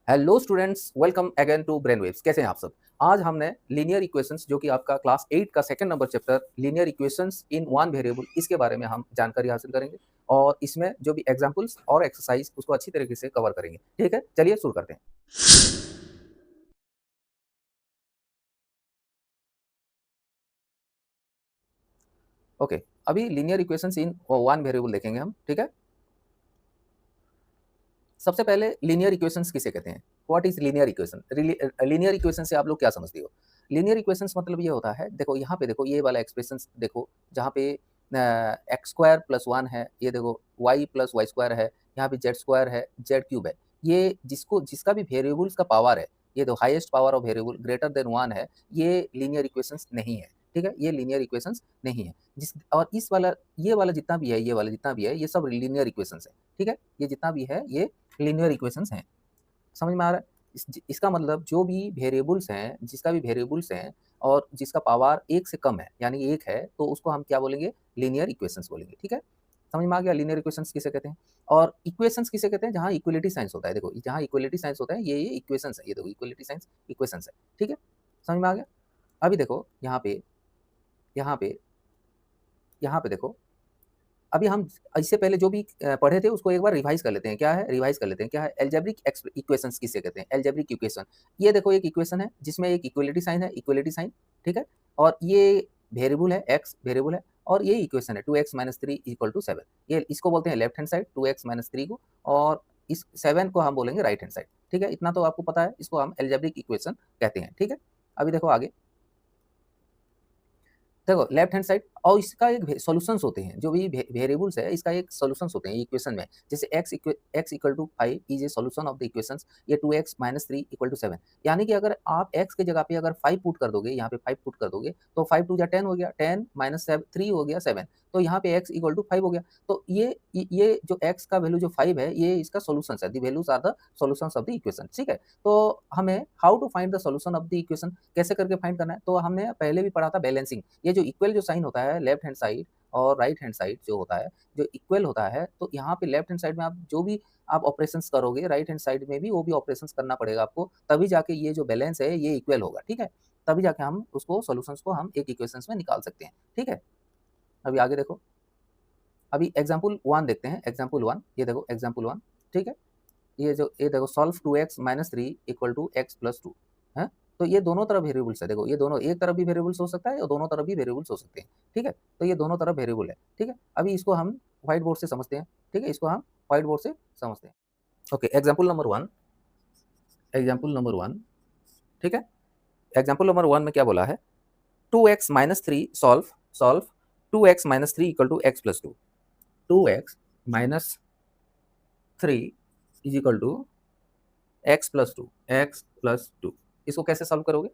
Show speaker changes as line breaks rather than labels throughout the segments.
Hello students, welcome again to Brain Waves. कैसे हैं आप सब? आज हमने लीनियर इक्वेशंस जो कि आपका क्लास 8 का second number chapter linear equations in one variable, इसके बारे में हम जानकारी हासिल करेंगे और इसमें जो भी एग्जांपल्स और एक्सरसाइज उसको अच्छी तरीके से कवर करेंगे। ठीक है, चलिए शुरू करते हैं। ओके, अभी linear equations in one variable देखेंगे हम। ठीक है, सबसे पहले लीनियर इक्वेशंस किसे कहते हैं? What is linear equation? Linear equation से आप लोग क्या समझते हो? लीनियर इक्वेशंस मतलब ये होता है, देखो यहाँ पे देखो, ये वाला एक्सप्रेशन देखो, जहाँ पे एक्स स्क्वायर प्लस वन है, ये देखो वाई प्लस वाई स्क्वायर है, यहाँ पे जेड स्क्वायर है, जेड क्यूब है। ये जिसको जिसका भी वेरिएबल्स का पावर है, ये तो highest power of variable greater than one है, ये लीनियर इक्वेशंस नहीं है। ठीक है, ये लीनियर इक्वेशंस नहीं है। जिस और इस वाला, ये वाला जितना भी है, ये वाला जितना भी है, ये सब लीनियर इक्वेशंस है। ठीक है, ये जितना भी है ये लीनियर इक्वेशंस हैं। समझ में आ रहा है? इसका मतलब जो भी वेरिएबल्स हैं, जिसका भी वेरिएबल्स हैं और जिसका पावर एक से कम है, यानी एक है, तो उसको हम क्या बोलेंगे? लीनियर इक्वेशंस बोलेंगे। ठीक है, समझ में आ गया लीनियर इक्वेशंस किसे कहते हैं? और इक्वेशंस किसे कहते हैं? जहाँ इक्वलिटी साइंस होता है। देखो, जहाँ इक्वलिटी साइंस होता है, ये इक्वेशंस है। ये देखो, इक्वलिटी साइंस इक्वेशंस है। ठीक है, समझ में आ गया? अभी देखो यहाँ पे, यहाँ पे, यहाँ पे देखो, अभी हम इससे पहले जो भी पढ़े थे उसको एक बार रिवाइज कर लेते हैं। क्या है? रिवाइज कर लेते हैं। क्या है? एल्जेब्रिक इक्वेशंस किसे कहते हैं? Algebraic equation. ये देखो, एक इक्वेशन है जिसमें एक इक्वलिटी साइन है, इक्वलिटी साइन। ठीक है, और ये वेरिएबल है, एक्स वेरिएबल है, और ये इक्वेशन है 2x minus three equal to 7। ये इसको बोलते हैं left hand side, 2x minus three को, और इस 7 को हम बोलेंगे राइट हैंड साइड। ठीक है, इतना तो आपको पता है, इसको हम एल्जेब्रिक इक्वेशन कहते हैं। ठीक है, अभी देखो आगे, देखो लेफ्ट हैंड साइड, और इसका एक सॉल्यूशंस होते हैं, जो भी वेरिएबल्स है इसका एक सॉल्यूशंस होते हैं इक्वेशन में। जैसे x equal to 5 is a solution of the equations, ये 2x minus three equal to 7। यानी कि अगर आप x के जगह पे अगर 5 पुट कर दोगे, यहाँ पे 5 पुट कर दोगे, तो 5 टू जा 10 हो गया, 10 माइनस 3 हो गया 7, तो यहाँ पे x इक्वल टू 5 हो गया। तो ये जो x का वैल्यू जो 5 है, ये इसका सॉल्यूशंस है। The values are the solutions of the equation. ठीक है, तो हमें how to find the solution of the equation, कैसे करके फाइंड करना है? तो हमने पहले भी पढ़ा था बैलेंसिंग। ये जो इक्वल जो साइन होता है लेफ्ट हैंड साइड और राइट हैंड साइड जो होता है, जो इक्वल होता है, तो यहाँ पे लेफ्ट हैंड साइड में आप जो भी आप ऑपरेशंस करोगे, राइट हैंड साइड में भी वो भी ऑपरेशंस करना पड़ेगा आपको, तभी जाके ये जो बैलेंस है ये इक्वल होगा। ठीक है, तभी जाके हम उसको सॉल्यूशंस को हम एक इक्वेशंस में निकाल सकते हैं। ठीक है, अभी आगे देखो, अभी एग्जाम्पल वन देखते हैं। एग्जाम्पल वन, ये देखो एग्जाम्पल वन। ठीक है, ये देखो, solve 2x minus three equal to x plus two है। तो ये दोनों तरफ वेरिएबल्स है। देखो, ये दोनों एक तरफ भी वेरिएबल्स हो सकता है और दोनों तरफ भी वेरिएबल्स हो सकते हैं। ठीक है, तो ये दोनों तरफ वेरिएबल है। ठीक है, अभी इसको हम व्हाइट बोर्ड से समझते हैं। ठीक है, इसको हम व्हाइट बोर्ड से समझते हैं। Okay, example number one, example number one. ठीक है, एग्जाम्पल नंबर वन में क्या बोला है? 2x minus three solve, solve 2x minus three equal to x plus two. 2x minus three is equal to x plus two, x plus two. इसको कैसे solve करोगे?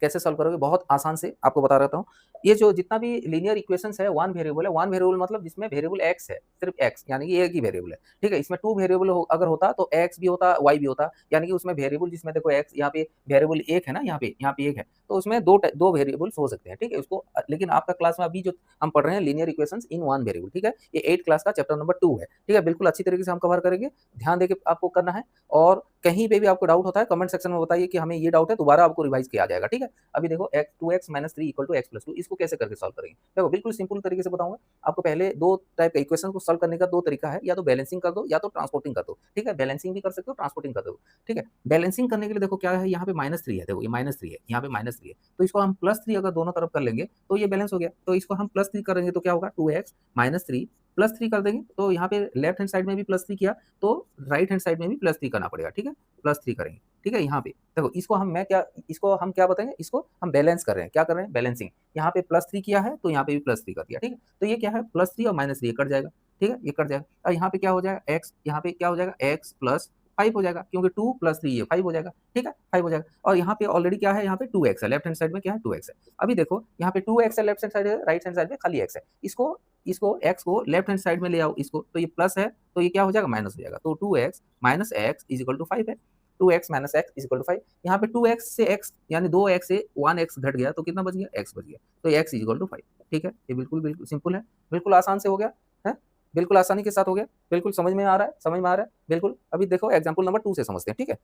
कैसे सॉल्व करोगे? बहुत आसान से आपको बता रहता हूँ। ये जो जितना भी लीनियर इक्वेशंस है, वन वेरिएबल है। वन वेरिएबल मतलब जिसमें वेरिएबल एक्स है, सिर्फ एक्स, यानी कि एक ही वेरिएबल है। ठीक है, इसमें टू वेरिएबल अगर होता तो एक्स भी होता, वाई भी होता, यानी कि उसमें वेरिएबल जिसमें देखो एक्स, यहाँ पे वेरिएबल एक है ना, यहाँ पे एक है, तो उसमें दो वेरिएबल्स हो सकते हैं। ठीक है, उसको लेकिन आपका क्लास में अभी जो हम पढ़ रहे हैं linear equations in one variable. ठीक है, ये 8 क्लास का चैप्टर नंबर 2 है। ठीक है, बिल्कुल अच्छी तरीके से हम कवर करेंगे, ध्यान देके आपको करना है। और कहीं पे भी आपको डाउट होता है कमेंट सेक्शन में बताइए कि हमें ये डाउट है, दोबारा आपको रिवाइज किया जाएगा। ठीक है, अभी देखो, x 2x minus three equal to x plus two, इसको कैसे करके सॉल्व करेंगे? देखो, बिल्कुल सिंपल तरीके से बताऊंगा आपको। पहले दो टाइप का इक्वेशन को सॉल्व करने का दो तरीका है, या तो बैलेंसिंग कर दो या तो ट्रांसपोर्टिंग कर दो। ठीक है, बैलेंसिंग भी कर सकते हो, ट्रांसपोर्टिंग कर दो। ठीक है, बैलेंसिंग करने के लिए देखो क्या है, यहाँ पे माइनस थ्री है। देखो, ये माइनस थ्री है, यहाँ पे माइनस थ्री है, तो इसको हम प्लस थ्री अगर दोनों तरफ कर लेंगे तो ये बैलेंस हो गया। तो इसको हम प्लस थ्री करेंगे तो क्या होगा? 2x minus three plus three कर देंगे, तो यहाँ पे लेफ्ट हैंड साइड में भी प्लस थ्री किया, तो राइट हैंड साइड में भी प्लस थ्री करना पड़ेगा। ठीक है, प्लस थ्री करेंगे। ठीक है, यहाँ पे देखो, इसको हम क्या बताएंगे? इसको हम बैलेंस कर रहे हैं। क्या कर रहे हैं? बैलेंसिंग। यहाँ पे प्लस थ्री किया है तो यहाँ पे भी प्लस थ्री कर दिया। ठीक है, तो ये क्या है? प्लस थ्री और माइनस थ्री कट जाएगा। ठीक है, ये कट जाएगा, और यहाँ पे क्या हो जाएगा? एक्स, यहाँ पे क्या हो जाएगा? एक्स प्लस फाइव हो जाएगा, क्योंकि टू प्लस थ्री ये फाइव हो जाएगा। ठीक है, फाइव हो जाएगा, और यहाँ पे ऑलरेडी क्या है? यहाँ पे टू एक्स है, लेफ्ट हैंड साइड में क्या है? टू एक्स है। अभी देखो, यहाँ पे टू एक्स है लेफ्ट हैंड साइड है, राइट हैंड साइड में खाली एक्स है। इसको इसको एक्स को लेफ्ट हैंड साइड में ले आओ, इसको, तो ये प्लस है, तो ये क्या हो जाएगा? माइनस हो जाएगा। तो two x minus x is equal to five है। 2x minus x is equal to 5। यहाँ पे 2x से x यानी 2x से 1x घट गया, तो कितना बच गया? x बच गया, तो x इज इक्वल टू 5। ठीक है, ये बिल्कुल बिल्कुल सिंपल है, बिल्कुल आसान से हो गया है, बिल्कुल आसानी के साथ हो गया। बिल्कुल समझ में आ रहा है, समझ में आ रहा है बिल्कुल। अभी देखो एग्जाम्पल नंबर 2 से समझते हैं। ठीक है,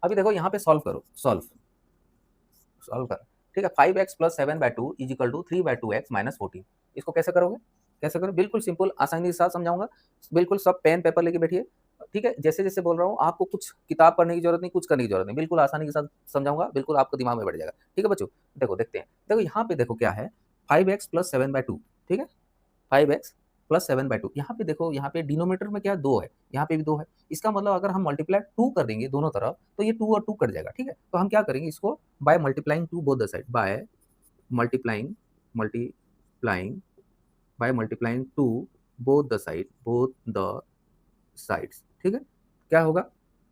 अभी देखो यहाँ पे सॉल्व करो, सॉल्व कर, ठीक है। 5x plus 7/2 is equal to 3/2x minus 14। इसको कैसे करोगे, कैसे करो, बिल्कुल सिंपल आसानी के साथ समझाऊंगा। बिल्कुल सब पेन पेपर लेके बैठिए, ठीक है। जैसे जैसे बोल रहा हूँ आपको कुछ किताब पढ़ने की जरूरत नहीं, कुछ करने की जरूरत नहीं, बिल्कुल आसानी के साथ समझाऊंगा, बिल्कुल आपको दिमाग में बैठ जाएगा, ठीक है बच्चों। देखो देखते हैं, देखो यहाँ पे देखो क्या है, 5x प्लस 7/2, ठीक है। 5x प्लस 7/2, यहाँ पे देखो, यहाँ पे डिनोमीटर में क्या है, 2 है, यहाँ पे भी 2 है। इसका मतलब अगर हम मल्टीप्लाई 2 कर देंगे दोनों तरफ तो ये 2 और 2 कट जाएगा, ठीक है। तो हम क्या करेंगे, इसको by multiplying to both the side, by multiplying multiplying by multiplying to both the sides, ठीक है। क्या होगा,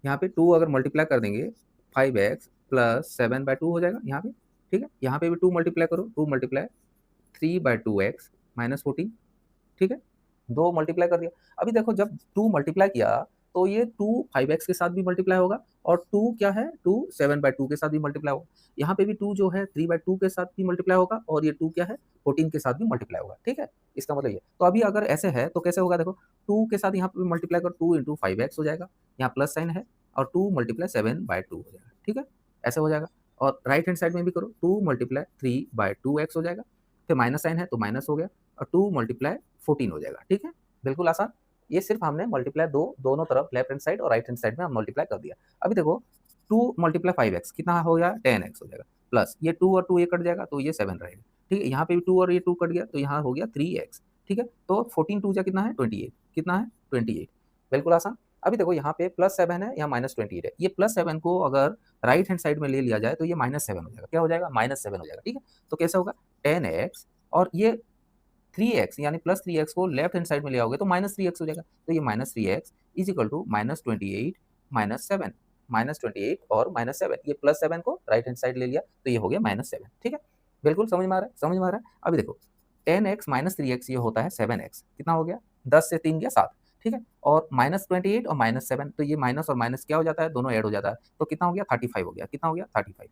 यहाँ पे 2 अगर मल्टीप्लाई कर देंगे, 5x प्लस 7/2 हो जाएगा यहाँ पे, ठीक है। यहाँ पे भी 2 मल्टीप्लाई करो, 2 मल्टीप्लाई 3/2x माइनस 14, ठीक है। 2 मल्टीप्लाई कर दिया। अभी देखो जब 2 मल्टीप्लाई किया तो ये 2 5x के साथ भी मल्टीप्लाई होगा, और 2 क्या है, 2 7/2 के साथ भी मल्टीप्लाई होगा। यहाँ पे भी 2 जो है 3/2 के साथ भी मल्टीप्लाई होगा, और ये 2 क्या है, 14 के साथ भी मल्टीप्लाई होगा, ठीक है। इसका मतलब ये, तो अभी अगर ऐसे है तो कैसे होगा, देखो 2 के साथ यहाँ पे मल्टीप्लाई करो, 2 इंटू 5x हो जाएगा, यहाँ प्लस साइन है, और 2 मल्टीप्लाई 7/2 हो जाएगा, ठीक है। ऐसे हो जाएगा। और राइट हैंड साइड में भी करो, 2 मल्टीप्लाई 3/2x हो जाएगा, फिर माइनस साइन है तो माइनस हो गया, और 2 मल्टीप्लाई 14 हो जाएगा, ठीक है। बिल्कुल आसान। ये सिर्फ हमने मल्टीप्लाई दोनों तरफ लेफ्ट हैंड साइड और राइट हैंड साइड में हम मल्टीप्लाई कर दिया। अभी देखो 2 मल्टीप्लाई 5x कितना हो गया, 10x हो जाएगा, प्लस ये 2 और 2 ये कट जाएगा तो ये 7 रहेगा, ठीक है। यहाँ पे भी 2 और ये 2 कट गया तो यहाँ हो गया 3x, ठीक है। तो 14 2 जा कितना है, 28, कितना है 28, बिल्कुल आसान। अभी देखो यहाँ पे प्लस 7 है, यहाँ माइनस 28 है, ये प्लस 7 को अगर राइट हैंड साइड में ले लिया जाए तो ये माइनस 7 हो जाएगा, क्या हो जाएगा, माइनस 7 हो जाएगा, ठीक है। तो कैसे होगा, 10x, और ये 3x यानी प्लस 3x को लेफ्ट हैंड साइड में ले आओगे तो माइनस 3x हो जाएगा, तो ये minus 3x is equal to minus 28 minus 7, minus 28 और माइनस 7, ये प्लस 7 को राइट हैंड साइड ले लिया तो ये हो गया माइनस 7, ठीक है। बिल्कुल समझ में आ रहा है, समझ में आ रहा है। अभी देखो 10x माइनस 3x ये होता है 7x, कितना हो गया, 10 से 3 गया 7, ठीक है। और माइनस 28 और माइनस 7, तो ये माइनस और माइनस क्या हो जाता है, दोनों ऐड हो जाता है, तो कितना हो गया 35 हो गया, कितना हो गया 35,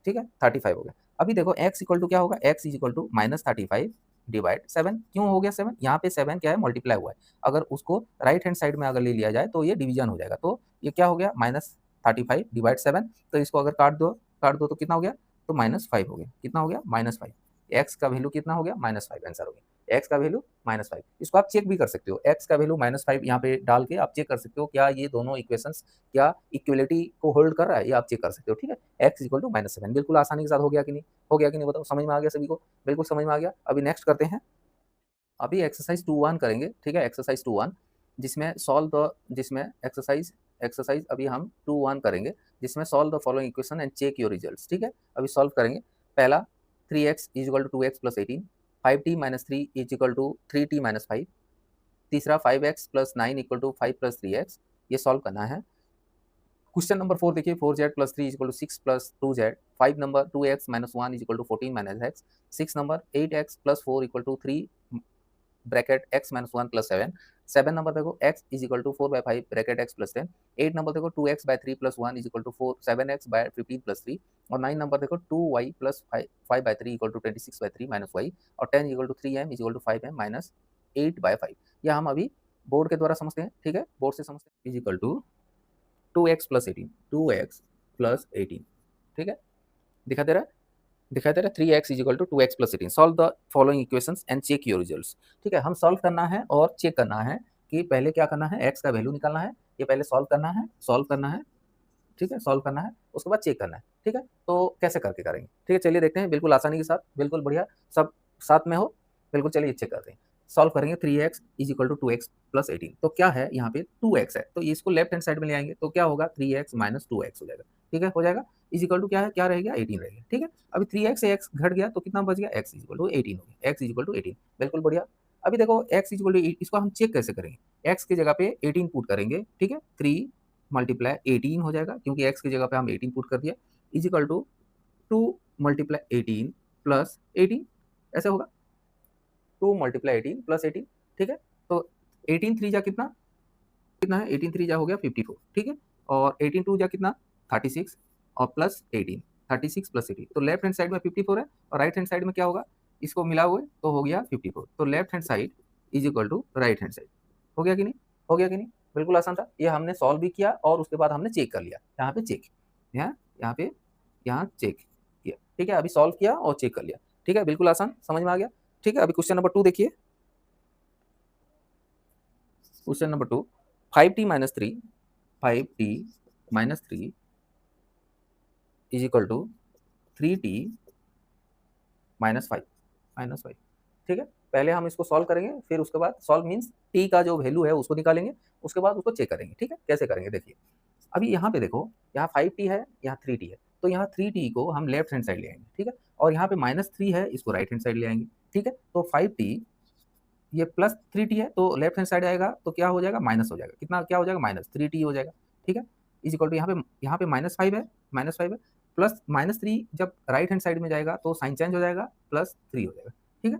ठीक है, 35 हो गया। अभी देखो x इक्वल टू क्या होगा, x is equal to minus 35 divide 7, क्यों हो गया 7, यहाँ पे 7 क्या है, मल्टीप्लाई हुआ है, अगर उसको राइट हैंड साइड में अगर ले लिया जाए तो ये डिवीजन हो जाएगा, तो ये क्या हो गया माइनस 35 डिवाइड 7, तो इसको अगर काट दो तो कितना हो गया, तो -5 हो गया, कितना हो गया -5, एक्स का वैल्यू कितना हो गया -5, आंसर हो गया एक्स का वैल्यू -5। इसको आप चेक भी कर सकते हो, एक्स का वैल्यू -5 यहाँ पे डाल के आप चेक कर सकते हो क्या ये दोनों इक्वेशंस क्या इक्वलिटी को होल्ड कर रहा है, ये आप चेक कर सकते हो, ठीक है। एक्स इक्वल टू -7 बिल्कुल आसानी के साथ हो गया कि नहीं, हो गया कि नहीं, बताओ, समझ में आ गया सभी को, बिल्कुल समझ में आ गया। अभी नेक्स्ट करते हैं, अभी एक्सरसाइज 2.1 करेंगे, ठीक है। एक्सरसाइज 2.1 जिसमें सॉल्व द, जिसमें एक्सरसाइज एक्सरसाइज अभी हम 2.1 करेंगे, जिसमें solve the following equation and check your results, ठीक है। अभी सॉल्व करेंगे। पहला 3x is equal to 2x plus 18, 5t minus 3 is equal to 3t minus 5। तीसरा 5x plus 9 equal to 5 plus 3x, ये सॉल्व करना है। क्वेश्चन नंबर 4 देखिए, 4z plus 3 is equal to 6 plus 2z। 5 number 2x minus 1 is equal to 14 minus x। 6 number 8x plus 4 equal to 3 bracket x minus 1 plus 7। 7 number देखो x is equal to 4/5 bracket x plus 10। 8 number देखो 2x by 3 plus 1 is equal to 7x by 15 plus 3। और 9 number देखो 2y plus 5/3 equal to 26/3 minus y। और 10 equal to 3m is equal to 5m minus 8/5। यह हम अभी board के द्वारा समझते हैं, ठीक है, बोर्ड से समझते हैं। Is equal to 2x plus 18, 2x plus 18, ठीक है, दिखा दे रहा है, दिखाई दे रहा है। 3x is equal to 2x plus 18, solve the following equations and check your results, ठीक है। हम सॉल्व करना है और चेक करना है कि पहले क्या करना है, x का वैल्यू निकालना है, ये पहले सॉल्व करना है, ठीक है, सॉल्व करना है, उसके बाद चेक करना है, ठीक है। तो कैसे करके करेंगे, ठीक है, चलिए देखते हैं, बिल्कुल आसानी के साथ, बिल्कुल बढ़िया, सब साथ में हो, बिल्कुल चलिए चेक करते हैं। सॉल्व करेंगे 3x is equal to 2x plus 18, तो क्या है यहाँ पे 2x है, तो इसको लेफ्ट हैंड साइड में ले आएंगे तो क्या होगा 3x माइनस 2x हो जाएगा, ठीक है, हो जाएगा। इज इक्वल टू क्या है, क्या रहेगा 18 रहेगा, ठीक है। अभी 3x से x घट गया तो कितना बच गया, x इज इक्वल टू 18 हो गया, x इज इक्वल टू 18, बिल्कुल बढ़िया। अभी देखो x इज इक्वल टू, इसको हम चेक कैसे करेंगे, x की जगह पे 18 पुट करेंगे, ठीक है, 3 मल्टीप्लाई 18 हो जाएगा, क्योंकि x की जगह पे हम 18 पुट कर दिया, is equal to 2 multiply 18 plus 18, ऐसे होगा 2 मल्टीप्लाई 18 प्लस 18, ठीक है। तो 18 3 जा कितना, कितना है 18 3 जा हो गया 54, ठीक है। और 18 2 जा कितना 36, और प्लस 18, 36 प्लस 18, तो लेफ्ट हैंड साइड में 54 है, और राइट हैंड साइड में क्या होगा, इसको मिला हुए तो हो गया 54, तो left hand side is equal to right hand side, हो गया कि नहीं, हो गया कि नहीं, बिल्कुल आसान था। ये हमने सॉल्व भी किया और उसके बाद हमने चेक कर लिया, यहाँ पे चेक, यहाँ पे यहाँ चेक किया, ठीक है। अभी सॉल्व किया और चेक कर लिया, ठीक है, बिल्कुल आसान, समझ में आ गया, ठीक है। अभी क्वेश्चन नंबर 2 देखिए, question number 2, 5t minus 3, 5t minus 3 is equal to 3t minus 5, ठीक है। पहले हम इसको सॉल्व करेंगे, फिर उसके बाद सॉल्व मीन्स टी का जो वैल्यू है उसको निकालेंगे, उसके बाद उसको चेक करेंगे, ठीक है। कैसे करेंगे देखिए, अभी यहाँ पे देखो, यहाँ 5t है, यहाँ 3t है, तो यहाँ 3t को हम लेफ्ट हैंड साइड ले आएंगे, ठीक है। और यहाँ पे -3 है, इसको राइट हैंड साइड ले आएंगे, ठीक है। तो 5t ये प्लस 3t है, तो लेफ्ट हैंड साइड आएगा तो क्या हो जाएगा, माइनस हो जाएगा, कितना क्या हो जाएगा, -3t हो जाएगा, ठीक है। इज इक्वल टू यहाँ पे -5 है, -5 है, प्लस -3 जब राइट हैंड साइड में जाएगा तो साइन चेंज हो जाएगा, +3 हो जाएगा, ठीक है।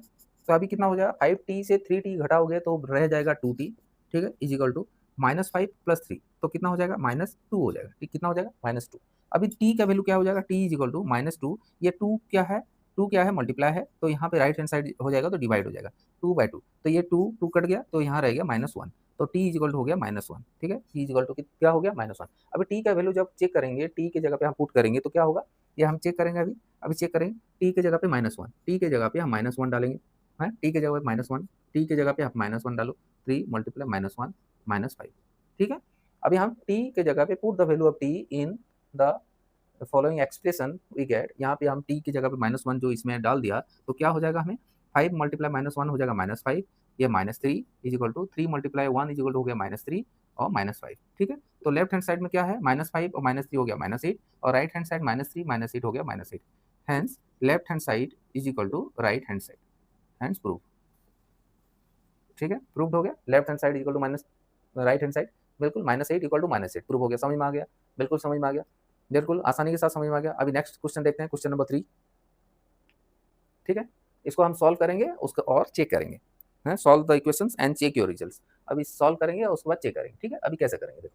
तो अभी कितना हो जाएगा, 5t से 3t घटाओगे तो रह जाएगा 2t, ठीक है, इज इक्वल टू -5 + 3, तो कितना हो जाएगा, -2 हो जाएगा, ठीक, कितना हो जाएगा, -2। अभी t का वैल्यू क्या हो जाएगा, t इज इक्वल टू -2, ये 2 क्या है, मल्टीप्लाई है, तो यहाँ पे राइट हैंड साइड हो जाएगा तो डिवाइड हो जाएगा, 2/2, तो ये 2 कट गया, तो यहाँ रह गया -1, तो t इज इक्वल टू हो गया -1, ठीक है। t इज इक्वल टू क्या हो गया, -1। अभी t का वैल्यू जब चेक करेंगे, t की जगह पे हम पुट करेंगे तो क्या होगा, ये हम चेक करेंगे, अभी चेक करेंगे, t की जगह पे -1, t की जगह पे हम -1 डालेंगे, है, t की जगह पे -1, t की जगह पे आप -1 डालो, 3 मल्टीप्लाई -1 -5, ठीक है। अभी हम t के जगह पे put the value of t in the following expression we get, यहाँ पे हम t की जगह पे -1 जो इसमें डाल दिया, तो क्या हो जाएगा, हमें 5 मल्टीप्लाई -1 हो जाएगा -5, ये -3 is equal to 3 multiply 1 is equal to हो गया -3 और -5, ठीक है। तो लेफ्ट हैंड साइड में क्या है, -5 और -3 हो गया -8, और राइट हैंड साइड -3 -8 हो गया -8, hence left hand side is equal to right hand side, hence proof, ठीक है, प्रूफ हो गया, left hand side equal to minus right hand side, बिल्कुल -8 इक्वल टू -8 प्रूफ हो गया, समझ में आ गया, बिल्कुल समझ में आ गया, बिल्कुल आसानी के साथ समझ में आ गया। अभी नेक्स्ट क्वेश्चन देखते हैं, क्वेश्चन नंबर 3, ठीक है। इसको हम सॉल्व करेंगे उसको और चेक करेंगे, है, solve the equations and check your results. अभी सॉल्व करेंगे और उसके बाद चेक करेंगे, ठीक है। अभी कैसे करेंगे देखो,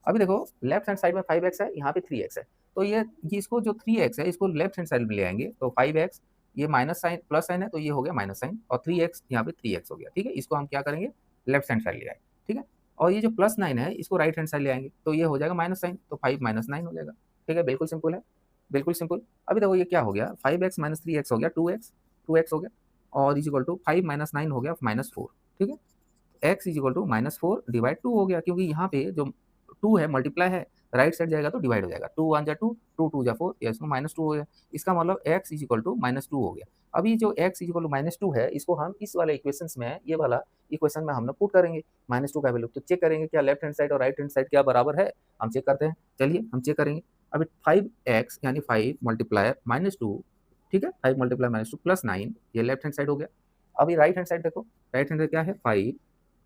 अभी देखो लेफ्ट हैंड साइड में 5x है, यहाँ पे 3x है, तो ये इसको जो 3x है इसको लेफ्ट हैंड साइड में ले आएंगे, तो 5x ये माइनस साइन प्लस साइन है, तो ये हो गया माइनस साइन, और 3x यहाँ पे 3x हो गया, ठीक है। इसको हम क्या करेंगे, लेफ्ट हैंड साइड ले आए, ठीक है। और ये जो +9 है इसको राइट हैंड साइड ले आएंगे, तो ये हो जाएगा माइनस साइन, तो 5 -9 हो जाएगा, ठीक है, बिल्कुल सिंपल है, बिल्कुल सिंपल। अभी देखो ये क्या हो गया, 5x - 3x हो गया 2x हो गया, और इज इक्वल टू 5 - 9 हो गया -4, ठीक है। x is equal to -4 divide 2 हो गया, क्योंकि यहाँ पे जो 2 है मल्टीप्लाई है, राइट साइड जाएगा तो डिवाइड हो जाएगा, 2 1 जा 2, 2 2 जा 4, या इसको -2 हो गया, इसका मतलब x इज इक्वल टू -2 हो गया। अभी जो x इज इक्वल टू -2 है, इसको हम इस वाले इक्वेशंस में, ये वाला इक्वेशन में हम लोग पुट करेंगे, -2 का वैल्यू, तो चेक करेंगे क्या लेफ्ट हैंड साइड और राइट हैंड साइड क्या बराबर है, हम चेक करते हैं, चलिए हम चेक करेंगे। अभी 5x यानी 5 मल्टीप्लाई -2, ठीक है, 5 मल्टीप्लाई -2 प्लस 9, ये लेफ्ट हैंड साइड हो गया। अभी राइट हैंड साइड देखो, राइट हैंड साइड क्या है, 5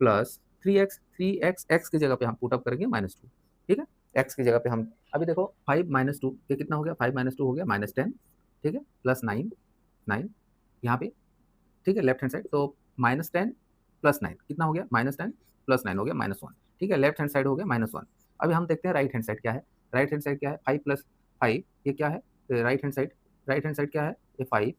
प्लस 3x x की जगह पे हम पुट अप करेंगे -2, ठीक है, x की जगह पे हम, अभी देखो 5 - 2 ये कितना हो गया, 5 - 2 हो गया -10, ठीक है, प्लस 9 यहाँ पे, ठीक है, लेफ्ट हैंड साइड, तो -10 प्लस 9 कितना हो गया, -10 प्लस 9 हो गया -1, ठीक है, लेफ्ट हैंड साइड हो गया -1। अभी हम देखते हैं राइट हैंड साइड क्या है, राइट हैंड साइड क्या है, 5 प्लस 5 ये क्या है, राइट हैंड साइड क्या है, ये 5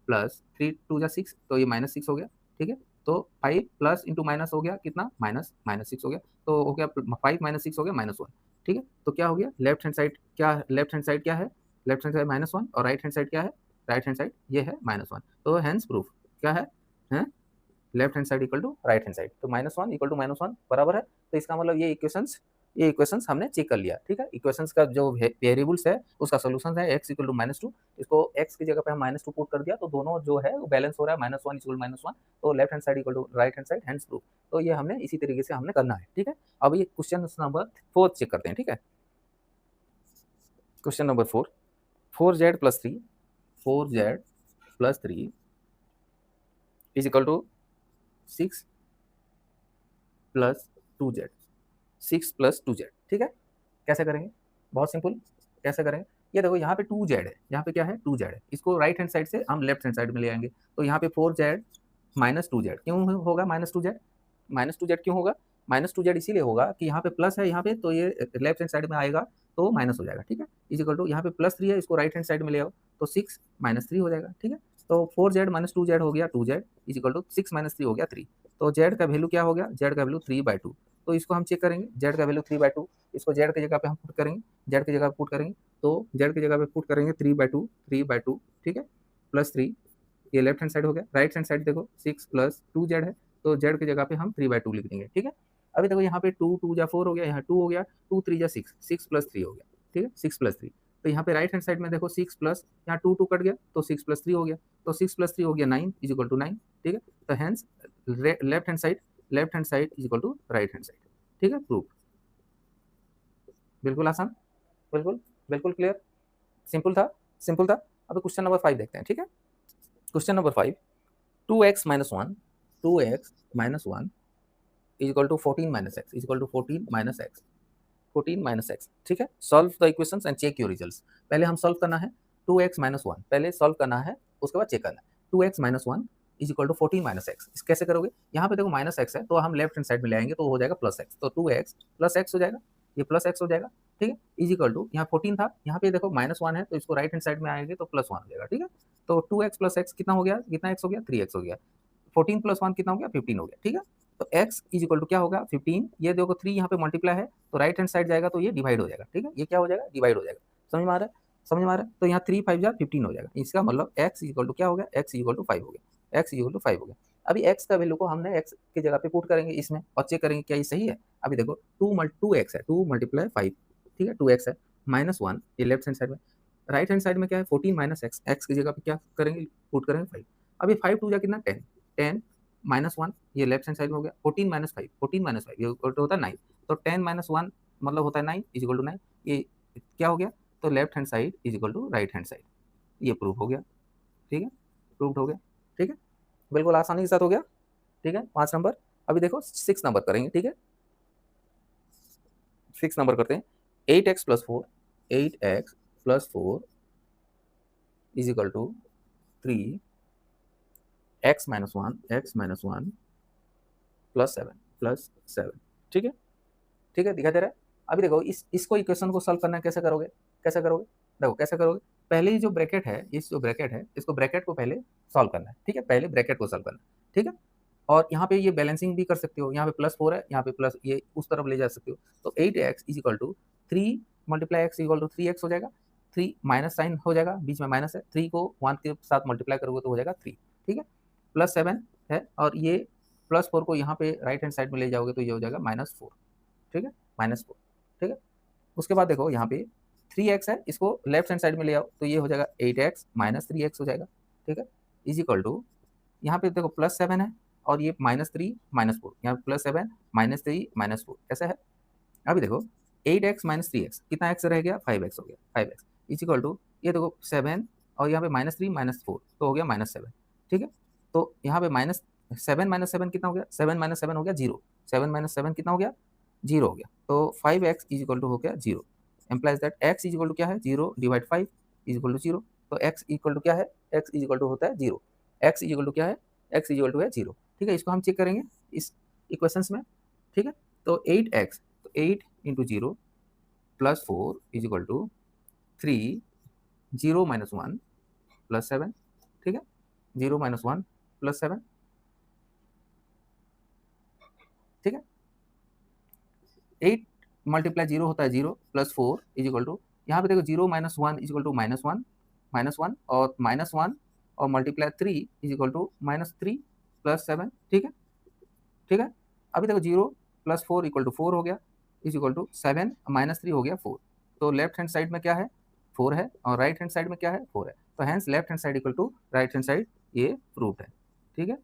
प्लस 3 2 जा 6, तो ये -6 हो गया, ठीक है। तो 5 प्लस इंटू माइनस हो गया कितना, -6 हो गया, तो हो गया 5 -6 हो गया -1, ठीक है। तो क्या हो गया, लेफ्ट हैंड साइड क्या है, लेफ्ट हैंड साइड क्या है, लेफ्ट हैंड साइड -1, और राइट हैंड साइड क्या है, राइट हैंड साइड ये है -1, तो हेंस प्रूफ क्या है, हैं, left hand side equal to right hand side, तो -1 इक्वल टू -1 बराबर है, तो इसका मतलब ये इक्वेशंस हमने चेक कर लिया, ठीक है। इक्वेशंस का जो वेरिएबल्स है उसका सोल्यूशन है x इक्वल टू -2, इसको x की जगह पे हम -2 पुट कर दिया, तो दोनों जो है वो बैलेंस हो रहा है, -1 इक्वल -1, तो left hand side equal to right hand side, hence proof. तो ये हमने इसी तरीके से हमने करना है, ठीक है। अब ये क्वेश्चन नंबर 4 चेक करते हैं, ठीक है। Question number 4, 4z plus 3, 4z plus 3 is equal to 6 plus 2z, 6 plus 2z, ठीक है। कैसे करेंगे, बहुत सिंपल, कैसे करेंगे, ये देखो यहाँ पे 2z है, यहाँ पे क्या है 2z है, इसको राइट हैंड साइड से हम लेफ्ट हैंड साइड में ले आएंगे, तो यहाँ पे 4z माइनस 2z क्यों होगा, -2z क्यों होगा, -2z इसीलिए होगा कि यहाँ पे प्लस है, यहाँ पे तो ये लेफ्ट हैंड साइड में आएगा तो माइनस हो जाएगा, ठीक है। इज इक्वल टू यहाँ पे +3 है, इसको राइट हैंड साइड में ले आओ, तो 6 -3 हो जाएगा, ठीक है। तो 4z - 2z हो गया 2z इज इक्वल टू 6 -3 हो गया 3, तो z का वैल्यू क्या हो गया, z का वैल्यू 3/2, तो इसको हम चेक करेंगे, z का वैल्यू 3/2, इसको z की जगह पे हम पुट करेंगे, z की जगह पुट करेंगे, तो जेड की जगह पे पुट करेंगे 3/2, ठीक है, प्लस 3, ये लेफ्ट हैंड साइड हो गया। राइट हैंड साइड देखो 6 प्लस 2z है, तो जेड की जगह पे हम 3/2 लिख देंगे, ठीक है। अभी देखो यहाँ पे 2 2 जा 4 हो गया, यहाँ 2 हो गया, 2 3 जा 6, 6 प्लस 3 हो गया, ठीक है, 6 प्लस 3। तो यहाँ पे राइट हैंड साइड में देखो 6 प्लस यहाँ 2 2 कट गया, तो 6 प्लस 3 हो गया, तो 6 प्लस 3 हो गया 9 इज इक्वल टू 9, ठीक है। तो hence left hand side is equal to right hand side, ठीक है, प्रूफ। बिल्कुल आसान, बिल्कुल बिल्कुल क्लियर, सिंपल था, सिंपल था। अब क्वेश्चन नंबर 5 देखते हैं, ठीक है। Question number 5, 2x minus 1 2x minus 1 is equal to 14 minus x is equal to 14 minus x 14 minus x, ठीक है। Solve the equations and check your results. पहले हम सॉल्व करना है 2x minus 1, पहले सॉल्व करना है, उसके बाद चेक करना है। 2x minus 1 is equal to 14 minus x. इस कैसे करोगे, यहाँ पे देखो माइनस एक्स है तो हम लेफ्ट हैंड साइड में ले आएंगे तो हो जाएगा प्लस एक्स, तो 2x प्लस एक्स हो जाएगा, ये प्लस एक्स हो जाएगा, ठीक है, इज इक्वल टू यहाँ 14 था, यहाँ पे देखो माइनस 1 है तो इसको राइट हैंड साइड में आएंगे तो प्लस 1 हो जाएगा, ठीक है। तो 2x प्लस एक्स कितना हो गया, कितना एक्स हो गया, 3x हो गया। 14 प्लस 1 कितना हो गया, 15 हो गया, ठीक है। तो x इज इक्वल टू क्या होगा 15, ये देखो 3 यहाँ पे मल्टीप्लाई है तो राइट हैंड साइड जाएगा तो ये डिवाइड हो जाएगा, ठीक है, ये क्या हो जाएगा, डिवाइड हो जाएगा। समझ में आ रहा है, समझ में आ रहा है। तो यहाँ 3 5 जा 15 हो जाएगा, इसका मतलब x इज इक्वल टू क्या हो गया, x इज इक्वल टू 5 हो गया, x इज इक्वल टू 5 हो गया। अभी x का वैल्यू को हमने x की जगह पे पुट करेंगे इसमें और चेक करेंगे क्या ये सही है। अभी देखो 2x है, 2 मल्टीप्लाई 5, ठीक है, 2x है, माइनस 1 ये लेफ्ट हैंड साइड में, राइट हैंड साइड में क्या है 14 माइनस एक्स, एक्स की जगह पे क्या करेंगे, पुट करेंगे 5। अभी 5 टू जा कितना 10, 10 माइनस 1 ये लेफ्ट हैंड साइड में हो गया, 14 माइनस 5, 14 माइनस 5 ये इक्वल टू होता है 9, तो 10 माइनस 1 मतलब होता है 9 इज इक्वल टू 9, ये क्या हो गया, तो left hand side is equal to right hand side, ये प्रूफ हो गया, ठीक है, प्रूफ हो गया, ठीक है, बिल्कुल आसानी के साथ हो गया, ठीक है। 5 नंबर। अभी देखो 6 नंबर करेंगे, ठीक है, 6 नंबर करते हैं। 8x plus 4 8x plus 4 is equal to 3 x minus one plus 7, ठीक है, ठीक है, दिखाई दे रहा है। अभी देखो इसको इक्वेशन को सॉल्व करना है, कैसे करोगे, कैसे करोगे, देखो कैसे करोगे। पहले ही जो ब्रैकेट है, इस जो ब्रैकेट है इसको ब्रैकेट को पहले सॉल्व करना है, ठीक है, पहले ब्रैकेट को सॉल्व करना है, ठीक है। और यहाँ पे ये बैलेंसिंग भी कर सकते हो, यहाँ पे प्लस 4 है, यहाँ पे प्लस ये उस तरफ ले जा सकते हो। तो 8x is equal to 3 multiply x equal to 3x हो जाएगा, 3 माइनस साइन हो जाएगा, बीच में माइनस है, 3 को 1 के साथ मल्टीप्लाई करोगे तो हो जाएगा 3, ठीक है, प्लस 7 है, और ये प्लस 4 को यहाँ पे राइट हैंड साइड में ले जाओगे तो ये हो जाएगा -4, ठीक है, -4, ठीक है। उसके बाद देखो यहाँ पे 3x है, इसको लेफ्ट हैंड साइड में ले आओ तो ये हो जाएगा 8x माइनस 3x हो जाएगा, ठीक है, इज इक्वल टू यहाँ पे देखो प्लस 7 है और ये -3 -4, यहाँ प्लस 7 -3 -4 ऐसा है। अभी देखो 8x माइनस 3x कितना x रह गया, 5x हो गया, 5x इज इक्वल टू ये देखो 7 और यहाँ पे -3 -4 तो हो गया -7, ठीक है। तो यहाँ पे -7 कितना हो गया, 7 माइनस 7 हो गया 0, 7 माइनस 7 कितना हो गया, 0 हो गया। तो 5x इज इक्वल टू हो गया 0, implies that x is equal to क्या है, 0 डिवाइड 5 इज इक्वल टू 0। तो x इक्वल टू क्या है, x इज इक्वल टू होता है 0, x इज इक्वल टू क्या है, x इज इक्वल टू है 0, ठीक है। इसको हम चेक करेंगे इस इक्वेशंस में, ठीक है। तो 8x, तो 8 into 0 plus 4 is equal to 3 0 minus 1 plus 7, ठीक है, 0 माइनस 1 प्लस 7, ठीक है। 8 मल्टीप्लाई 0 होता है 0 प्लस 4 इज इक्वल टू, यहाँ पे देखो 0 माइनस 1 इज इक्वल टू -1 और -1 और multiply 3 is equal to -3 plus 7, ठीक है, ठीक है। अभी देखो 0 प्लस 4 इक्वल टू 4 हो गया, इज इक्वल टू 7 -3 हो गया 4। तो लेफ्ट हैंड साइड में क्या है, 4 है, और राइट हैंड साइड में क्या है, 4 है। तो hence left hand side equal to right hand side, ये प्रूफ है, ठीक है,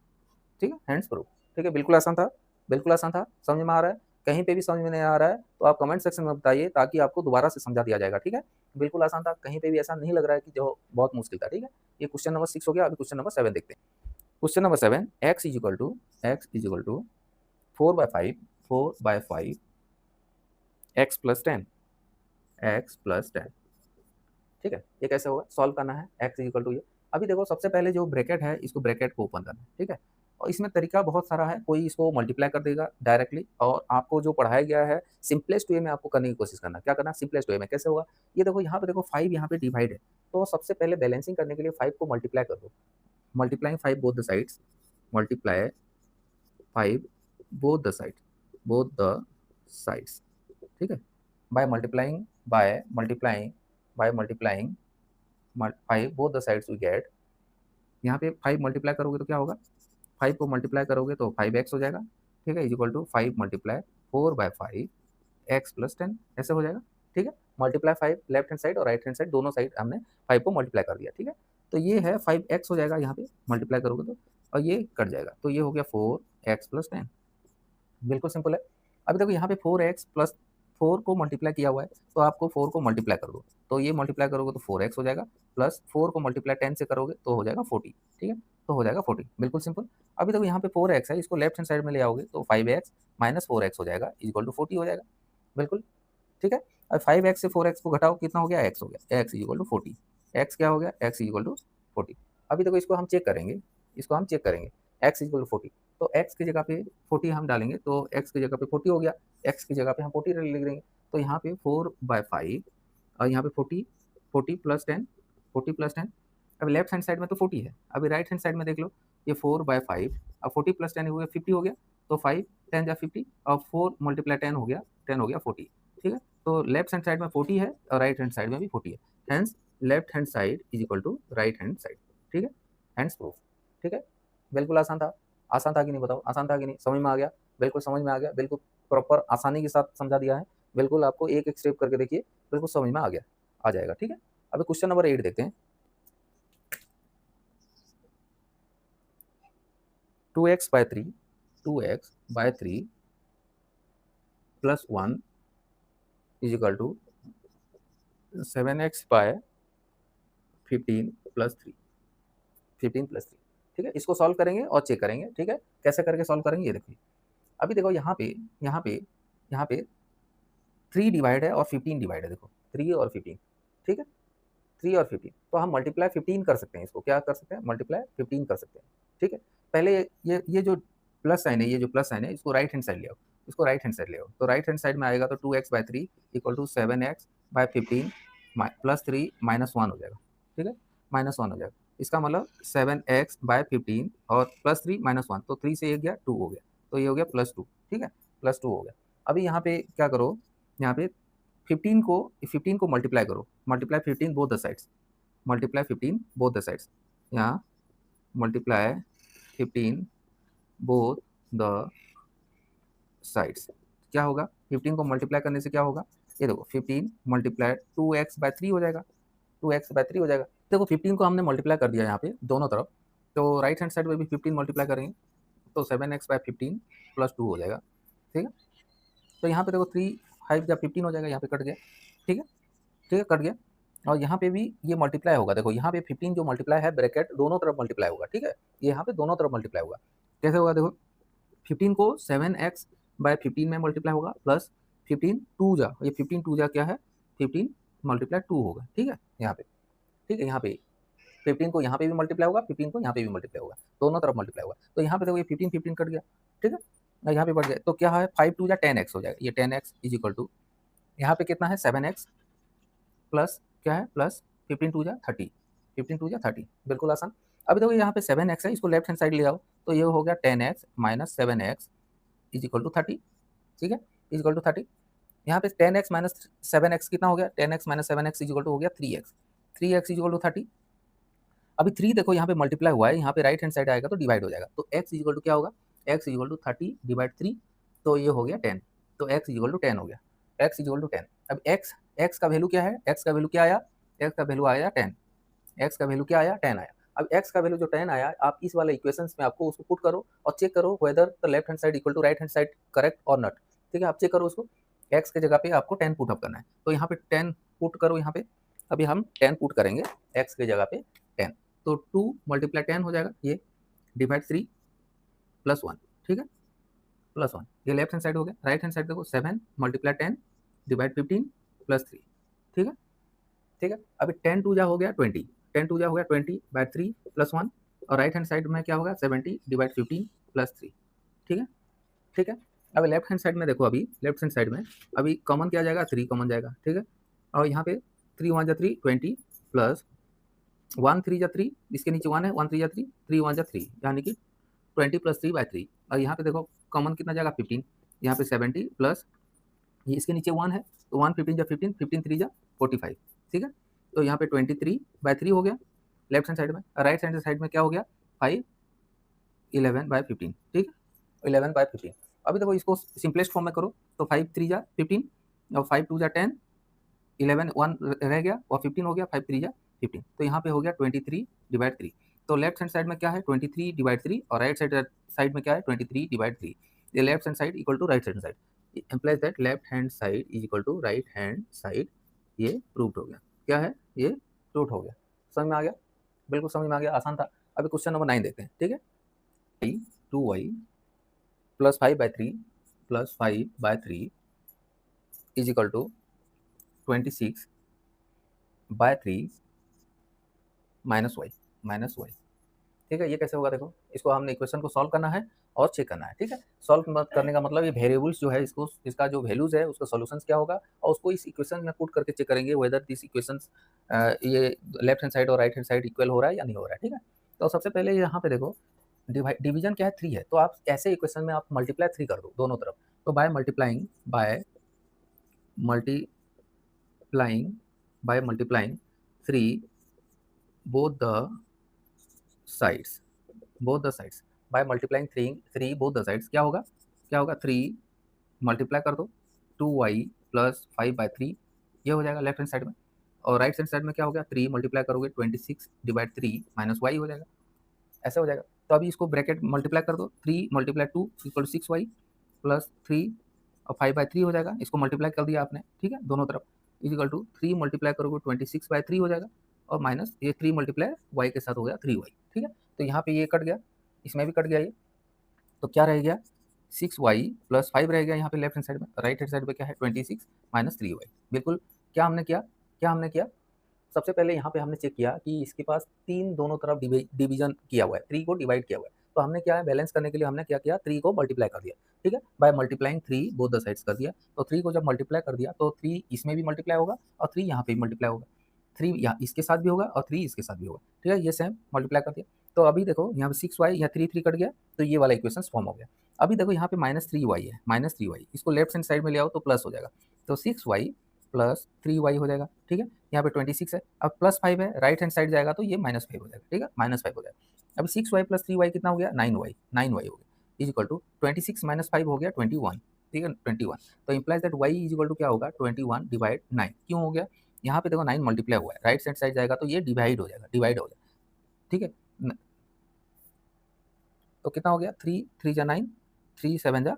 ठीक है, हैंड्स प्रूफ, ठीक है, बिल्कुल आसान था, बिल्कुल आसान था। समझ में आ रहा है, कहीं पे भी समझ में नहीं आ रहा है तो आप कमेंट सेक्शन में बताइए ताकि आपको दोबारा से समझा दिया जाएगा, ठीक है। बिल्कुल आसान था, कहीं पे भी ऐसा नहीं लग रहा है कि जो बहुत मुश्किल था, ठीक है। ये क्वेश्चन नंबर 6 हो गया। अभी क्वेश्चन नंबर 7 देखते हैं। Question number 7, x is equal to 4/5 x plus 10, ठीक है। ये कैसे होगा, सॉल्व करना है, x इज इक्वल टू ये। अभी देखो सबसे पहले जो ब्रैकेट है इसको ब्रैकेट को ओपन करना है, ठीक है। और इसमें तरीका बहुत सारा है, कोई इसको मल्टीप्लाई कर देगा डायरेक्टली, और आपको जो पढ़ाया गया है सिंपलेस्ट वे में आपको करने की कोशिश करना। क्या करना, सिंपलेस्ट वे में कैसे होगा, ये देखो यहाँ पे देखो 5 यहाँ पे डिवाइड है, तो सबसे पहले बैलेंसिंग करने के लिए 5 को मल्टीप्लाई कर दो, multiplying 5 both the sides, multiply 5 both the sides, ठीक है, by multiplying by multiplying 5 both the sides we get, यहाँ पे 5 मल्टीप्लाई करोगे तो क्या होगा, 5 को मल्टीप्लाई करोगे तो 5x हो जाएगा, ठीक है, is equal to 5 multiply 4/5 x plus 10, ऐसे हो जाएगा, ठीक है। मल्टीप्लाई 5 लेफ्ट हैंड साइड और राइट हैंड साइड दोनों साइड हमने 5 को मल्टीप्लाई कर दिया, ठीक है। तो ये है 5x हो जाएगा यहाँ पे मल्टीप्लाई करोगे तो, और ये कट जाएगा, तो ये हो गया 4x प्लस 10, बिल्कुल सिंपल है। अभी देखो यहाँ पे 4x प्लस 4 को मल्टीप्लाई किया हुआ है, तो आपको 4 को मल्टीप्लाई कर दो, तो ये मल्टीप्लाई करोगे तो 4x हो जाएगा, प्लस 4 को मल्टीप्लाई 10 से करोगे तो हो जाएगा 40, ठीक है, तो हो जाएगा 40, बिल्कुल सिंपल। अभी देखो यहाँ पे 4x है, इसको लेफ्ट हैंड साइड में ले आओगे तो 5x माइनस 4x हो जाएगा, इक्वल टू 40 हो जाएगा, बिल्कुल, ठीक है। अब 5x से 4x को घटाओ, कितना हो गया, x हो गया, x इक्वल टू 40, x क्या हो गया, x इक्वल टू 40। अभी देखो इसको हम चेक करेंगे, इसको हम चेक करेंगे, x इक्वल टू 40, तो x की जगह पे 40 हम डालेंगे तो x की जगह पे 40 हो गया, x की जगह पे हम 40 लिख देंगे, तो यहाँ पे 4/5 और यहाँ पे 40, 40 प्लस 10, 40 प्लस 10। अब लेफ्ट हैंड साइड में तो 40 है, अभी राइट हैंड साइड में देख लो, ये 4/5, अब 40 प्लस 10 हो गया 50 हो गया, तो 5 10 जा 50 और 4 मल्टीप्लाई 10 हो गया, 10 हो गया 40, ठीक है। तो लेफ्ट हैंड साइड में 40 है और राइट हैंड साइड में भी 40 है, hence left hand side is equal to right hand side, ठीक है, हेंस प्रूफ, ठीक है। बिल्कुल आसान था, आसान था कि नहीं, बताओ, आसान था कि नहीं, समझ में आ गया, बिल्कुल समझ में आ गया, बिल्कुल प्रॉपर आसानी के साथ समझा दिया है, बिल्कुल आपको एक एक स्टेप करके देखिए, बिल्कुल समझ में आ गया, आ जाएगा, ठीक है। अभी क्वेश्चन नंबर 8 देखते हैं। 2x/3 2x/3 plus 1 is equal to 7x/15 plus 3, 15 plus 3, ठीक है। इसको सॉल्व करेंगे और चेक करेंगे, ठीक है, कैसे करके सॉल्व करेंगे ये देखिए। अभी देखो यहाँ पे यहाँ पे यहाँ पे 3 डिवाइड है और 15 डिवाइड है, देखो 3 और 15, ठीक है, 3 और 15, तो हम मल्टीप्लाई 15 कर सकते हैं, इसको क्या कर सकते हैं, मल्टीप्लाई 15 कर सकते हैं, ठीक है। पहले ये जो प्लस साइन है, ये जो प्लस साइन है, इसको राइट हैंड साइड ले आओ, इसको राइट हैंड साइड ले आओ, तो राइट हैंड साइड में आएगा तो 2x/3 equal to 7x/15 plus 3 minus 1 हो जाएगा, ठीक है, माइनस 1 हो जाएगा, इसका मतलब 7x/15 और प्लस 3 माइनस 1, तो 3 से 1 गया 2 हो गया, तो ये हो गया प्लस 2, ठीक है, प्लस 2 हो गया। अभी यहाँ पे क्या करो, यहाँ पे 15 को मल्टीप्लाई करो, multiply 15 both the sides, multiply 15 both the sides, यहाँ मल्टीप्लाई 15 बोथ द साइड्स, क्या होगा, 15 को मल्टीप्लाई करने से क्या होगा, ये देखो 15 मल्टीप्लाई 2x/3 हो जाएगा, 2x/3 हो जाएगा। देखो 15 को हमने मल्टीप्लाई कर दिया यहाँ पे दोनों तरफ, तो राइट हैंड साइड में भी 15 मल्टीप्लाई करेंगे तो 7x/15 प्लस 2 हो जाएगा, ठीक है। तो यहाँ पे देखो 3 5 या 15 हो जाएगा, यहाँ पे कट गया, ठीक है, ठीक है, कट गया। और यहाँ पे भी ये मल्टीप्लाई होगा, देखो यहाँ पे 15 जो मल्टीप्लाई है ब्रैकेट दोनों तरफ मल्टीप्लाई होगा, ठीक है, ये यहाँ पे दोनों तरफ मल्टीप्लाई होगा, कैसे होगा, देखो 15 को 7x/15 में मल्टीप्लाई होगा, प्लस 15 2 जा, ये 15 2 जा क्या है, 15 मल्टीप्लाई 2 होगा, ठीक है, यहाँ पे, ठीक है, यहाँ पे 15 को यहाँ पे भी मल्टीप्लाई होगा, 15 को यहाँ पे भी मल्टीप्लाई होगा, दोनों तरफ मल्टीप्लाई होगा, तो यहाँ पे देखो ये 15 कट गया, ठीक है, और यहाँ पे बढ़ जाए तो क्या है, 5 2 जा 10x हो जाएगा, ये 10x इज इक्वल टू यहाँ पे कितना है 7x प्लस क्या है, प्लस 15 2 जा 30, 15 2 जा 30, बिल्कुल आसान। अभी देखो यहाँ पे 7x है, इसको लेफ्ट हैंड साइड ले आओ, तो ये हो गया 10x minus 7x is equal to 30, ठीक है, इज इक्वल टू 30। यहाँ पे 10x माइनस 7x कितना हो गया, 10x minus 7x is equal to हो गया 3x, 3x is equal to 30। अभी 3 देखो यहाँ पे मल्टीप्लाई हुआ है, यहाँ पे राइट हैंड साइड आएगा तो डिवाइड हो जाएगा, तो x इज इक्वल टू क्या होगा, x is equal to 30 divide 3, तो ये हो गया 10, तो x इज इक्वल टू 10 हो गया, x इज इक्वल टू 10। अब x का वैल्यू क्या है, x का वैल्यू क्या आया, x का वैल्यू आया 10, x का वैल्यू क्या आया 10 आया। अब x का वैल्यू जो 10 आया, आप इस वाले इक्वेशंस में आपको उसको पुट करो और चेक करो whether the left hand side equal to right hand side correct और नॉट, ठीक है, आप चेक करो उसको, x के जगह पे आपको 10 पुट अप करना है, तो यहाँ पे 10 पुट करो यहाँ पे, अभी हम 10 पुट करेंगे x के जगह पे 10, तो 2 मल्टीप्लाई 10 हो जाएगा, ये डिवाइड 3 प्लस 1, ठीक है, प्लस 1, ये लेफ्ट हैंड साइड हो गया, राइट हैंड साइड देखो 7 मल्टीप्लाई 10 डिवाइड 15 प्लस 3, ठीक है, ठीक है। अभी 10 2 जा हो गया 20, 10 2 जा हो गया 20/3 प्लस 1, और राइट हैंड साइड में क्या होगा 70 डिवाइड 15 प्लस 3, ठीक है, ठीक है। अब लेफ्ट हैंड साइड में देखो, अभी लेफ्ट हैंड साइड में अभी कॉमन क्या जाएगा, 3 कॉमन जाएगा, ठीक है, और यहाँ पे 3 1 जा 3 20 प्लस 1 3 जा 3, इसके नीचे 1 है, 1 3 जा 3, 3 1 जा 3, यानी कि 20 प्लस 3/3, और यहाँ पे देखो कॉमन कितना जाएगा 15, यहाँ पे 70 प्लस ये इसके नीचे 1 है, तो 1 15 जा 15, 15 3 जा 45, ठीक है। तो यहाँ पे 23/3 हो गया लेफ्ट हैंड साइड में, राइट हैंड साइड में क्या हो गया 5 11/15, ठीक है 11/15। अभी देखो इसको सिंपलेस्ट फॉर्म में करो तो 5 3 जा 15 और 5 2 जा 10, 11 1 रह गया और 15 हो गया, 5 3 जा 15। तो यहाँ पे हो गया 23/3। तो लेफ्ट हैंड साइड में क्या है 23/3 और राइट साइड में क्या है 23/3। ये left hand side equal to right hand side, implies that left hand side is equal to right hand side. ये प्रूव्ड हो गया। क्या है ये प्रूव्ड हो गया। समझ में आ गया, बिल्कुल समझ में आ गया, आसान था। अभी क्वेश्चन नंबर 9 देखते हैं, ठीक है। 2y plus 5/3 plus 5/3 is equal to 26/3 minus y. ठीक है, ये कैसे होगा देखो, इसको हमने इक्वेशन को सॉल्व करना है और चेक करना है। ठीक है, सॉल्व करने का मतलब ये वेरिएबल्स जो है इसको, इसका जो वैल्यूज है उसका सॉल्यूशंस क्या होगा और उसको इस इक्वेशन में पुट करके चेक करेंगे वेदर दिस इक्वेशंस ये लेफ्ट हैंड साइड और राइट हैंड साइड इक्वल हो रहा है या नहीं हो रहा है। ठीक है, तो सबसे पहले यहाँ पे देखो डिवीजन क्या है 3 है, तो आप ऐसे इक्वेशन में आप मल्टीप्लाई 3 कर दो दोनों तरफ। तो by multiplying 3 both the sides by multiplying 3 both the sides क्या होगा 3 मल्टीप्लाई कर दो 2y प्लस 5/3 ये हो जाएगा लेफ्ट हैंड साइड में, और राइट हैंड साइड में क्या हो गया 3 मल्टीप्लाई करोगे 26/3 माइनस वाई हो जाएगा, ऐसे हो जाएगा। तो अभी इसको ब्रैकेट मल्टीप्लाई कर दो 3 × 2 इक्वल 6y प्लस 3 और 5/3 हो जाएगा, इसको मल्टीप्लाई कर दिया आपने। ठीक है, दोनों तरफ इक्वल टू 3 मल्टीप्लाई करोगे 26/3 हो जाएगा और माइनस ये 3 मल्टीप्लाई वाई के साथ हो गया 3y। ठीक है, तो यहाँ पे ये कट गया, इसमें भी कट गया ये, तो क्या रह गया 6y प्लस 5 रह गया यहाँ पे लेफ्ट हैंड साइड में, राइट हैंड साइड में क्या है 26 माइनस 3y। बिल्कुल क्या हमने किया सबसे पहले यहाँ पे हमने चेक किया कि इसके पास 3 दोनों तरफ डिवीजन किया हुआ है, 3 को डिवाइड किया हुआ है। तो हमने क्या है बैलेंस करने के लिए हमने क्या किया 3 को मल्टीप्लाई कर दिया। ठीक है, by multiplying 3 both the sides कर दिया। तो 3 को जब मल्टीप्लाई कर दिया तो 3 इसमें भी मल्टीप्लाई होगा और 3 यहाँ पे भी मल्टीप्लाई होगा, 3 यहाँ इसके साथ भी होगा और 3 इसके साथ भी होगा। ठीक है, ये सेम मल्टीप्लाई कर दिया। तो अभी देखो यहाँ पे 6y यहाँ 3 कट गया, तो ये वाला इक्वेशन फॉर्म हो गया। अभी देखो यहाँ पे -3y है, -3y इसको लेफ्ट हैंड साइड में ले आओ तो प्लस हो जाएगा, तो 6y प्लस 3y हो जाएगा। ठीक है, यहाँ पे 26 है, अब प्लस 5 है, राइट हैंड साइड जाएगा तो ये -5 हो जाएगा। ठीक है, -5 हो जाएगा। अभी 6y प्लस 3y कितना हो गया 9y हो गया, इज इक्वल टू 26 माइनस 5 हो गया 21। ठीक है 21, तो implies that y is equal to क्या होगा 21/9। क्यों हो गया, यहाँ पे देखो 9 मल्टीप्लाई हुआ है, राइट हैंड साइड जाएगा तो ये डिवाइड हो जाएगा। ठीक है, तो कितना हो गया 3 3 जा 9, 3 7 जा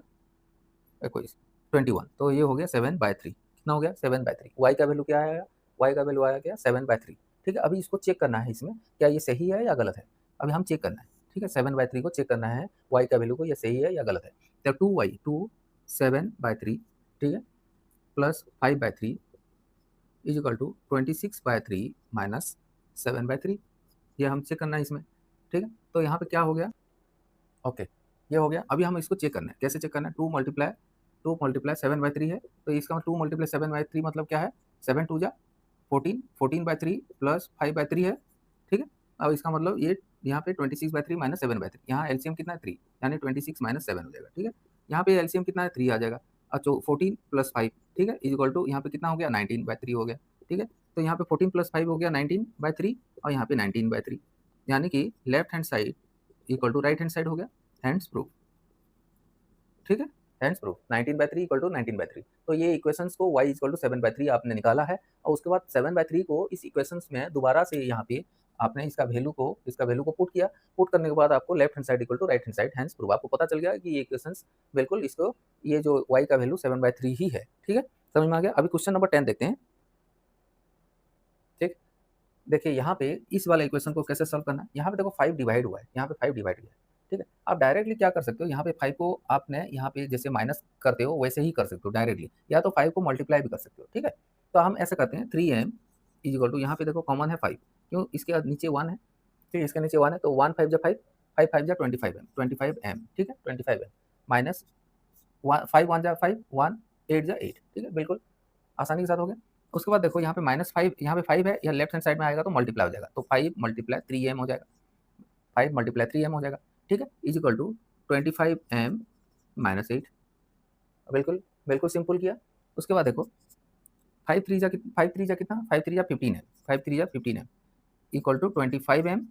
21, 21, तो ये हो गया 7/3। कितना हो गया 7/3। y का वैल्यू क्या आया, y का वैल्यू आया क्या 7/3। ठीक है, अभी इसको चेक करना है इसमें क्या ये सही है या गलत है, अभी हम चेक करना है। ठीक है, 7/3 को चेक करना है y का वैल्यू को, ये सही है या गलत है। तो 2 7/3 ठीक है plus 5/3 is equal to 26/3 minus 7/3, ये हम चेक करना है इसमें। ठीक है, तो यहाँ पे क्या हो गया ओके, ये हो गया। अभी हम इसको चेक करना है, कैसे चेक करना है 2 मल्टीप्लाई 7/3 है, तो इसका 2 मल्टीप्लाई 7/3 मतलब क्या है 7 2 जा 14, 14/3 प्लस 5/3 है। ठीक है, अब इसका मतलब ये यहाँ पे 26/3 माइनस 7/3, यहाँ एलसीएम कितना है 3, यानी 26 माइनस 7 हो जाएगा। ठीक है, यहाँ पे एलसीएम कितना है 3 आ जाएगा, अच्छा 14 प्लस 5 ठीक है इज इक्वल टू यहाँ पे कितना हो गया 19/3 हो गया। ठीक है, तो यहाँ पे 14 प्लस 5 हो गया 19/3 और यहाँ पे 19/3, यानी कि left hand side equal to right hand side हो गया, हैंड्स प्रूफ। ठीक है, हैंड्स प्रूफ 19/3 इक्वल टू 19/3। तो ये इक्वेशंस को y इक्वल टू 7/3 आपने निकाला है, और उसके बाद 7/3 को इस इक्वेशंस में दोबारा से यहाँ पे आपने इसका वैल्यू को पुट किया। पुट करने के बाद आपको left hand side equal to right hand side hence proof, आपको पता चल गया कि ये इक्वेशंस बिल्कुल इसको ये जो y का वैल्यू 7/3 ही है। ठीक है, समझ में आ गया। अभी क्वेश्चन नंबर 10 देखते हैं। ठीक, देखिए यहाँ पे इस वाले इक्वेशन को कैसे सॉल्व करना है। यहाँ पे देखो 5 डिवाइड हुआ है, यहाँ पे 5 डिवाइड हुआ है। ठीक है, आप डायरेक्टली क्या कर सकते हो, यहाँ पे 5 को आपने यहाँ पे जैसे माइनस करते हो वैसे ही कर सकते हो डायरेक्टली, या तो 5 को मल्टीप्लाई भी कर सकते हो। ठीक है, तो हम ऐसे करते हैं 3m इज इक्वल टू यहाँ पे देखो कॉमन है 5, क्यों इसके नीचे 1 है, ठीक है इसके नीचे 1 है, तो 1 5 जा 5, 5 5 जा 25m, ठीक है 25m माइनस 5 1 जा 5, 1 8 जा 8। ठीक है, बिल्कुल आसानी के साथ हो गया। उसके बाद देखो यहाँ पे -5, यहाँ पे 5 है, यहाँ लेफ्ट हैंड साइड में आएगा तो मल्टीप्लाई हो जाएगा, तो 5 मल्टीप्लाई 3m हो जाएगा, 5 मल्टीप्लाई 3m हो जाएगा। ठीक है, is equal to 25m minus 8। बिल्कुल बिल्कुल सिंपल किया। उसके बाद देखो 5 3 जा कितना 5 3 जा 15 है, 5 3 जा 15 है इक्वल टू 25 m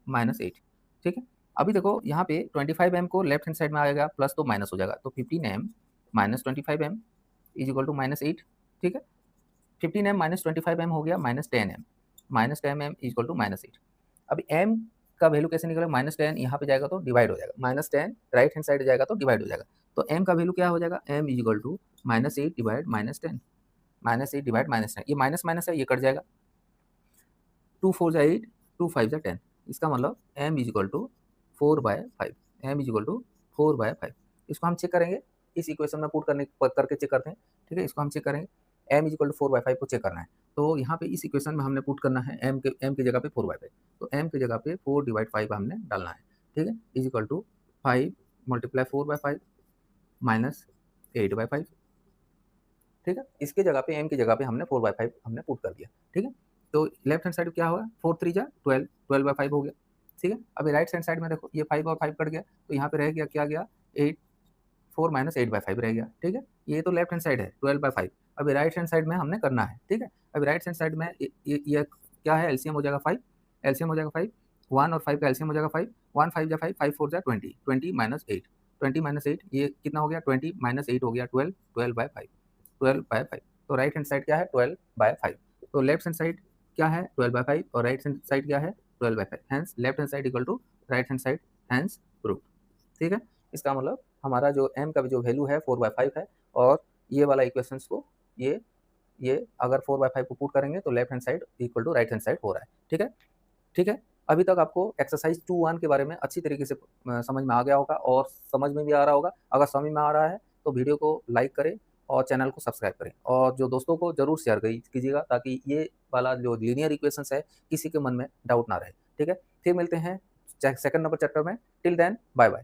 माइनस 8। ठीक है, अभी देखो यहाँ पे 25 m को लेफ्ट हैंड साइड में आएगा प्लस तो माइनस हो जाएगा, तो 15 m minus 25 m is equal to minus 8। ठीक है, 15 m माइनस 25 m हो गया minus 10 m, minus 10 m is equal to minus 8। अभी m का वैल्यू कैसे निकलेगा, माइनस 10 यहाँ पे जाएगा तो डिवाइड हो जाएगा, माइनस 10 राइट हैंड साइड जाएगा तो डिवाइड हो जाएगा, तो m का वैल्यू क्या हो जाएगा, m is equal to minus 8 divide minus 10, minus 8 divide minus 10, ये माइनस माइनस है ये कट जाएगा, 2 4 जा 8 2 5 जा 10, इसका मतलब m is equal to 4/5, m is equal to 4/5। इसको हम चेक करेंगे, इस इक्वेशन में पुट करके चेक करते हैं। ठीक है, इसको हम चेक करेंगे, m इज इक्वल टू 4/5 को चेक करना है, तो यहाँ पे इस इक्वेशन में हमने पुट करना है m की जगह पे 4/5, तो m की जगह पे 4/5 हमने डालना है। ठीक है, is equal to 5 multiply 4/5 minus 8/5। ठीक है, इसके जगह पे m की जगह पे हमने 4/5 हमने पुट कर दिया। ठीक है, तो लेफ्ट हैंड साइड क्या होगा, 4 3 जा 12, 12/5 हो गया। ठीक है, अभी राइट हैंड साइड में देखो ये 5 और 5 कट गया, तो यहाँ पे रह गया क्या गया 8, 4 माइनस 8/5 रह गया। ठीक है, ये तो लेफ्ट हैंड साइड है 12/5, अभी राइट हैंड साइड में हमने करना है। ठीक है, अभी राइट हैंड साइड में ये क्या है, एलसीएम हो जाएगा 5, एलसीएम हो जाएगा 5, 1 और 5 का एलसीएम हो जाएगा 5, 1 5 जा 5, 5 4 जा 20, 20 माइनस 8, 20 माइनस 8 ये कितना हो गया, 20 माइनस 8 हो गया 12, 12/5, 12/5। तो राइट हैंड साइड क्या है 12/5, तो लेफ्ट हैंड साइड क्या है 12/5 और राइट हैंड साइड क्या है 12/5, hence left hand side equal to right hand side, hence proof. ठीक है, इसका मतलब हमारा जो m का जो वैल्यू है 4/5 है, और ये वाला इक्वेशंस को ये अगर 4/5 को पुट करेंगे तो left hand side equal to right hand side हो रहा है। ठीक है, ठीक है, अभी तक आपको एक्सरसाइज 2.1 के बारे में अच्छी तरीके से समझ में आ गया होगा और समझ में भी आ रहा होगा। अगर समझ में आ रहा है तो वीडियो को लाइक करें और चैनल को सब्सक्राइब करें, और जो दोस्तों को जरूर शेयर कीजिएगा ताकि ये वाला जो लीनियर इक्वेशंस है किसी के मन में डाउट ना रहे। ठीक है, फिर मिलते हैं सेकंड नंबर चैप्टर में, टिल देन बाय बाय।